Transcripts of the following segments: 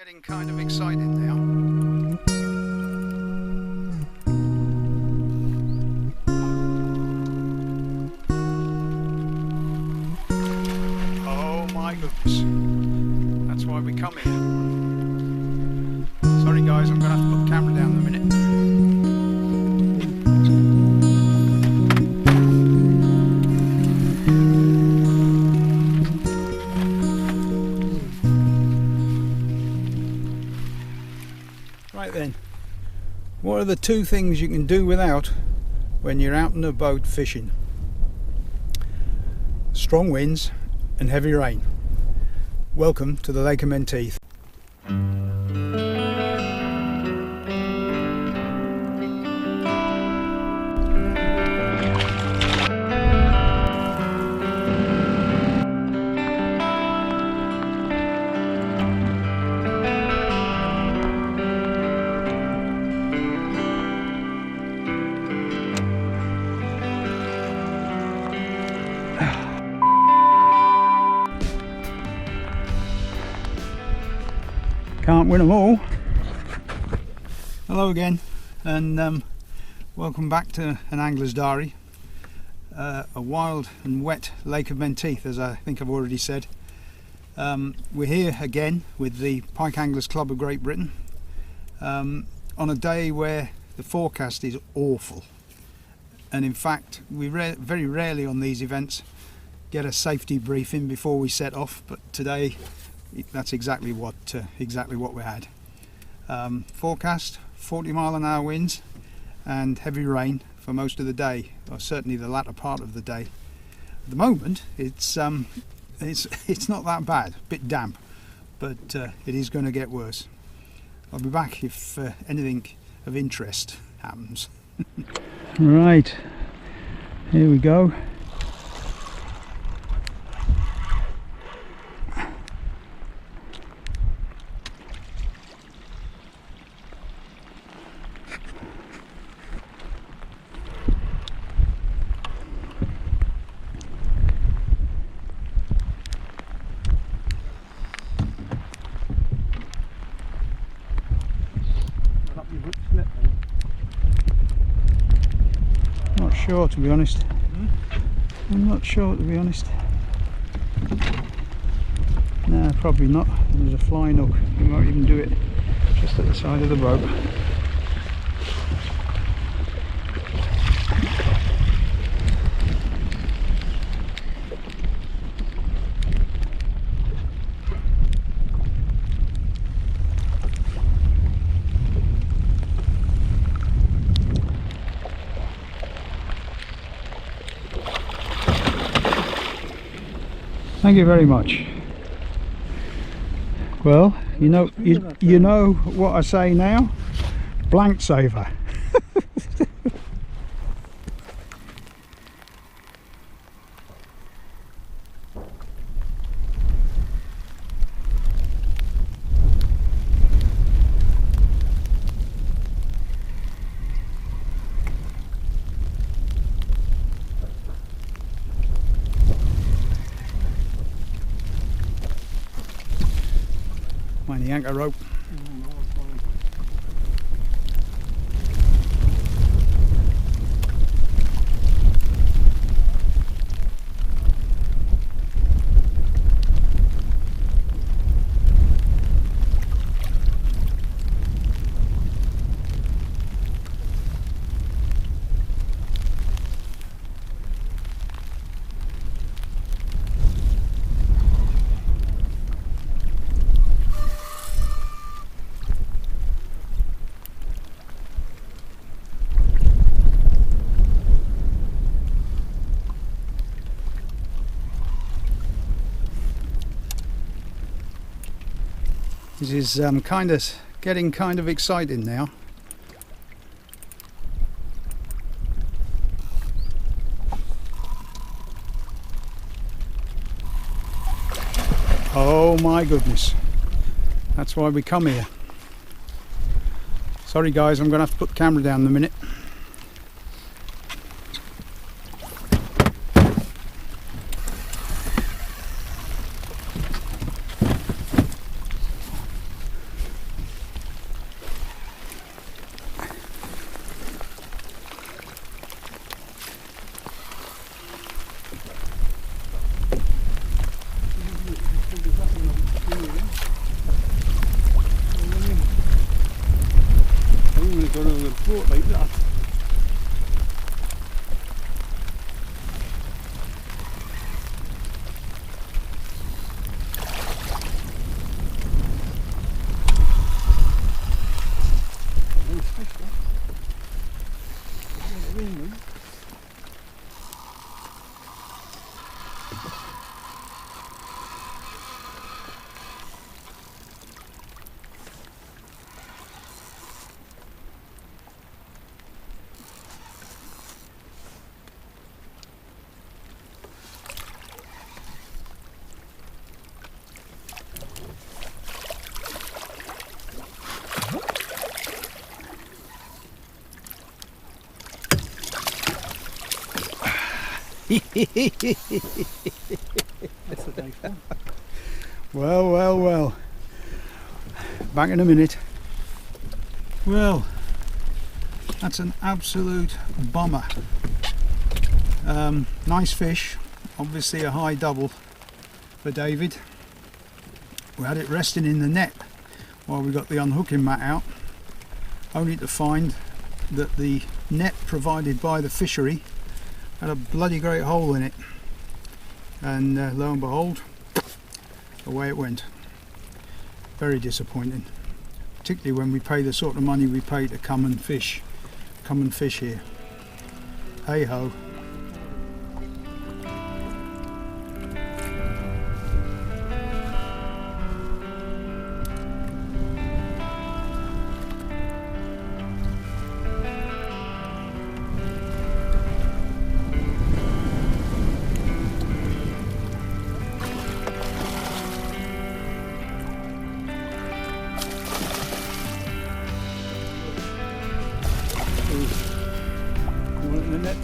Getting kind of excited now. Oh my goodness. That's why we come here. Sorry guys, I'm going to have to put the camera down in a minute. Right then, what are the two things you can do without when you're out in a boat fishing? Strong winds and heavy rain. Welcome to the Lake of Menteith. Can't win them all. Hello again, and welcome back to an angler's diary. A wild and wet Lake of Menteith, as I think I've already said. We're here again with the Pike Anglers Club of Great Britain on a day where the forecast is awful, and in fact we very rarely on these events get a safety briefing before we set off, but today that's exactly what we had. Forecast 40-mile-an-hour winds and heavy rain for most of the day, or certainly the latter part of the day. At the moment it's not that bad, a bit damp, but it is going to get worse. I'll be back if anything of interest happens. Right, here we go. Not sure, to be honest. I'm not sure, to be honest. No, probably not. There's a flying hook. You might even do it just at the side of the boat. Thank you very much. Well, you know what I say now. Blank saver. Mind the anchor rope. This is getting kind of exciting now. Oh my goodness. That's why we come here. Sorry guys, I'm going to have to put the camera down in a minute. going on the boat like that. Nice fish, that. Yeah, the ring, that's a nice one. Well, well, well. Back in a minute. Well, that's an absolute bomber. Nice fish, obviously a high double for David. We had it resting in the net while we got the unhooking mat out, only to find that the net provided by the fishery had a bloody great hole in it, and lo and behold, away it went. Very disappointing, particularly when we pay the sort of money we pay to come and fish here. Hey ho. The net.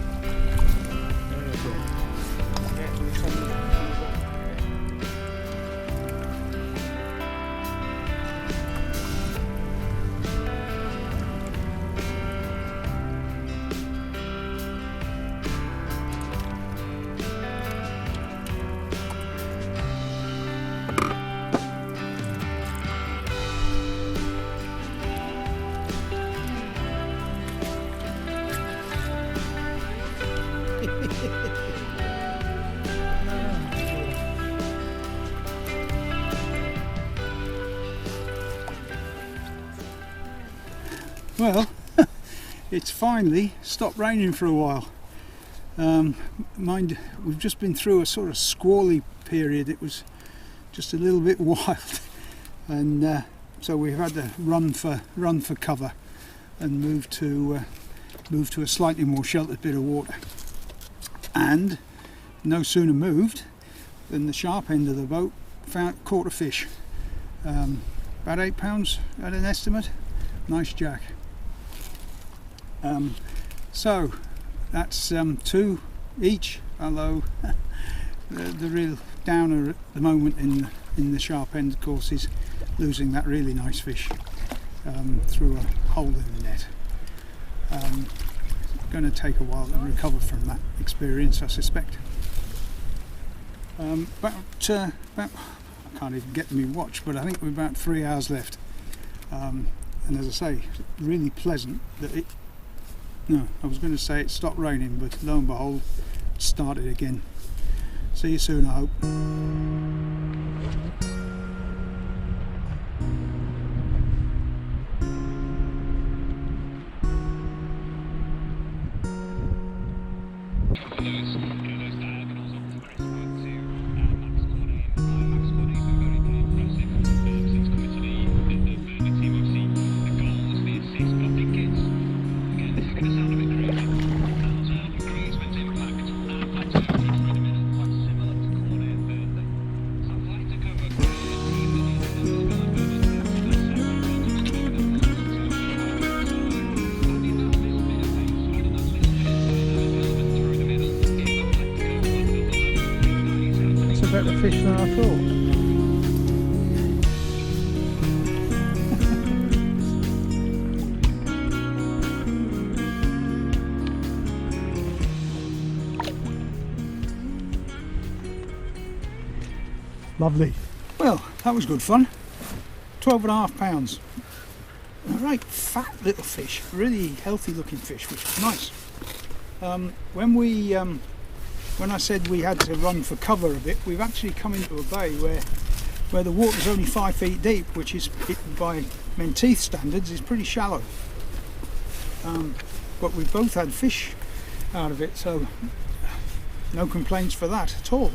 Well, it's finally stopped raining for a while. Mind, we've just been through a sort of squally period. It was just a little bit wild, and so we've had to run for cover and move to a slightly more sheltered bit of water. And no sooner moved than the sharp end of the boat caught a fish, about 8 pounds at an estimate. Nice jack. So that's 2 each, although the real downer at the moment in the sharp end, of course, is losing that really nice fish through a hole in the net. It's going to take a while to recover from that experience, I suspect. About I can't even get me watch, but I think we're about 3 hours left. And as I say, really pleasant that it. No, I was going to say it stopped raining, but lo and behold, it started again. See you soon, I hope. Better fish than I thought. Lovely. Well, that was good fun. 12.5 pounds. a right fat little fish, really healthy looking fish, which is nice. When I said we had to run for cover a bit, we've actually come into a bay where the water's only 5 feet deep, which is, by Menteith standards, is pretty shallow. But we've both had fish out of it, so no complaints for that at all.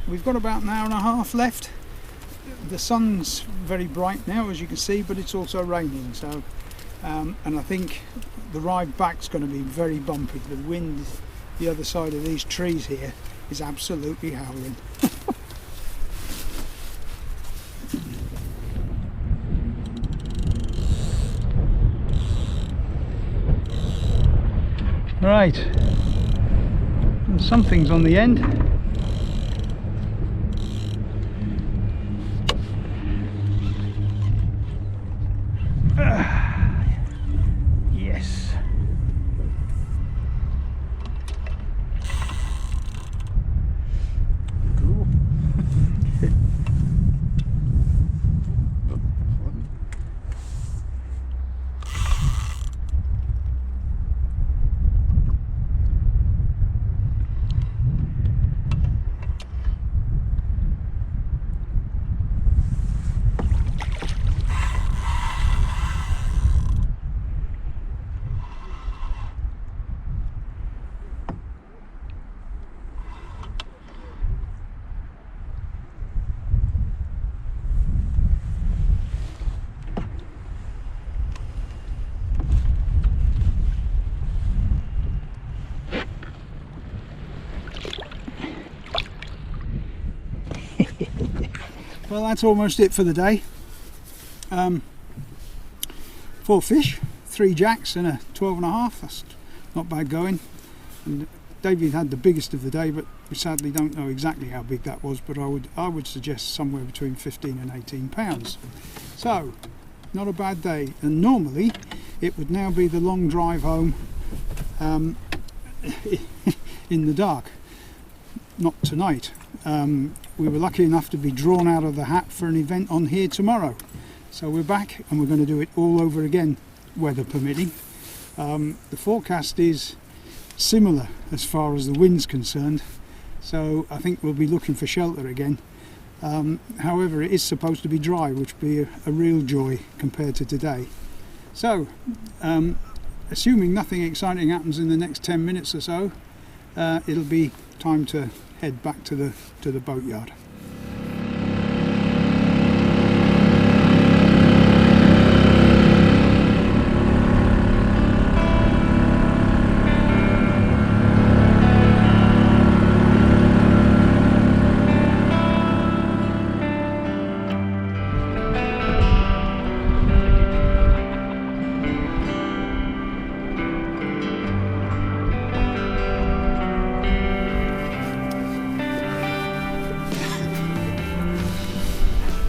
We've got about an hour and a half left. The sun's very bright now, as you can see, but it's also raining, so and I think the ride back's going to be very bumpy. The wind the other side of these trees here is absolutely howling. Right, something's on the end. Yes. Cool. Well, that's almost it for the day. 4 fish, 3 jacks and a 12.5. That's not bad going. And David had the biggest of the day, but we sadly don't know exactly how big that was, but I would suggest somewhere between 15 and 18 pounds. So, not a bad day. And normally it would now be the long drive home in the dark. Not tonight. We were lucky enough to be drawn out of the hat for an event on here tomorrow. So we're back and we're going to do it all over again, weather permitting. The forecast is similar as far as the wind's concerned, so I think we'll be looking for shelter again. However, it is supposed to be dry, which will be a real joy compared to today. So, assuming nothing exciting happens in the next 10 minutes or so, it'll be time to head back to the boatyard.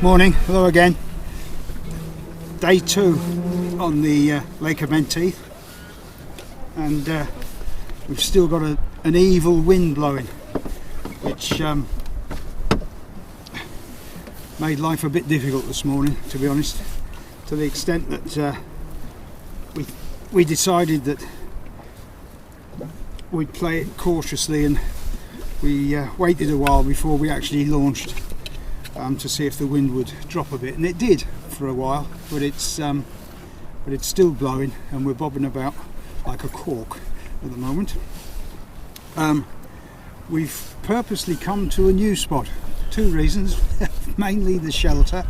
Morning, hello again. Day 2 on the Lake of Menteith, and we've still got an evil wind blowing, which made life a bit difficult this morning, to be honest, to the extent that we decided that we'd play it cautiously, and we waited a while before we actually launched to see if the wind would drop a bit, and it did for a while, but it's still blowing and we're bobbing about like a cork at the moment. We've purposely come to a new spot. 2 reasons. Mainly the shelter,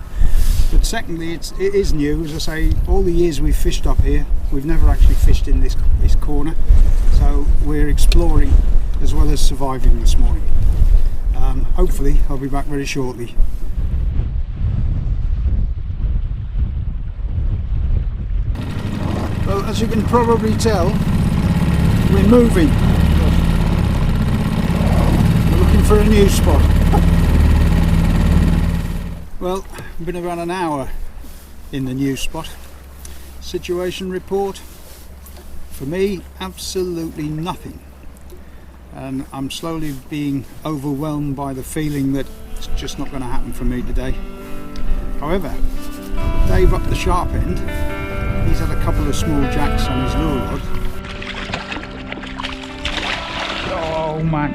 but secondly it is new. As I say, all the years we've fished up here, we've never actually fished in this corner, so we're exploring as well as surviving this morning. Hopefully I'll be back very shortly. Well, as you can probably tell, we're moving. We're looking for a new spot. Well, I've been about an hour in the new spot. Situation report, for me, absolutely nothing. And I'm slowly being overwhelmed by the feeling that it's just not going to happen for me today. However, Dave up the sharp end. He's had a couple of small jacks on his lure rod. Oh man.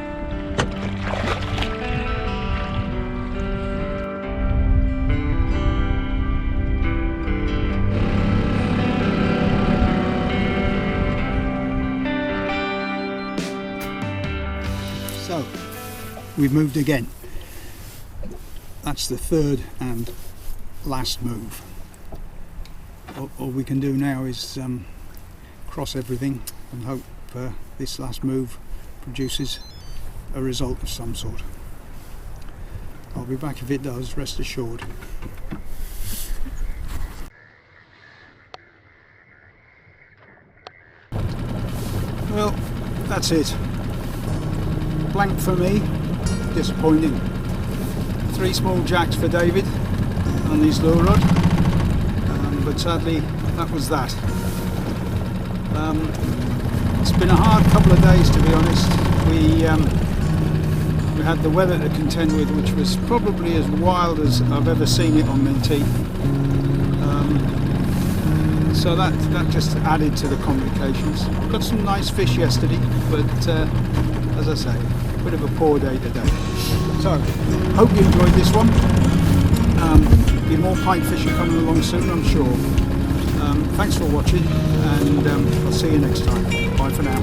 So, we've moved again. That's the third and last move. All we can do now is cross everything and hope this last move produces a result of some sort. I'll be back if it does, rest assured. Well, that's it. Blank for me, disappointing. 3 small jacks for David on his lure rod, but sadly that was that. It's been a hard couple of days, to be honest. We had the weather to contend with, which was probably as wild as I've ever seen it on Menteith. So that just added to the complications. Got some nice fish yesterday, but as I say, a bit of a poor day today. So, hope you enjoyed this one. Be more pike fishing coming along soon, I'm sure. Thanks for watching, and I'll see you next time. Bye for now.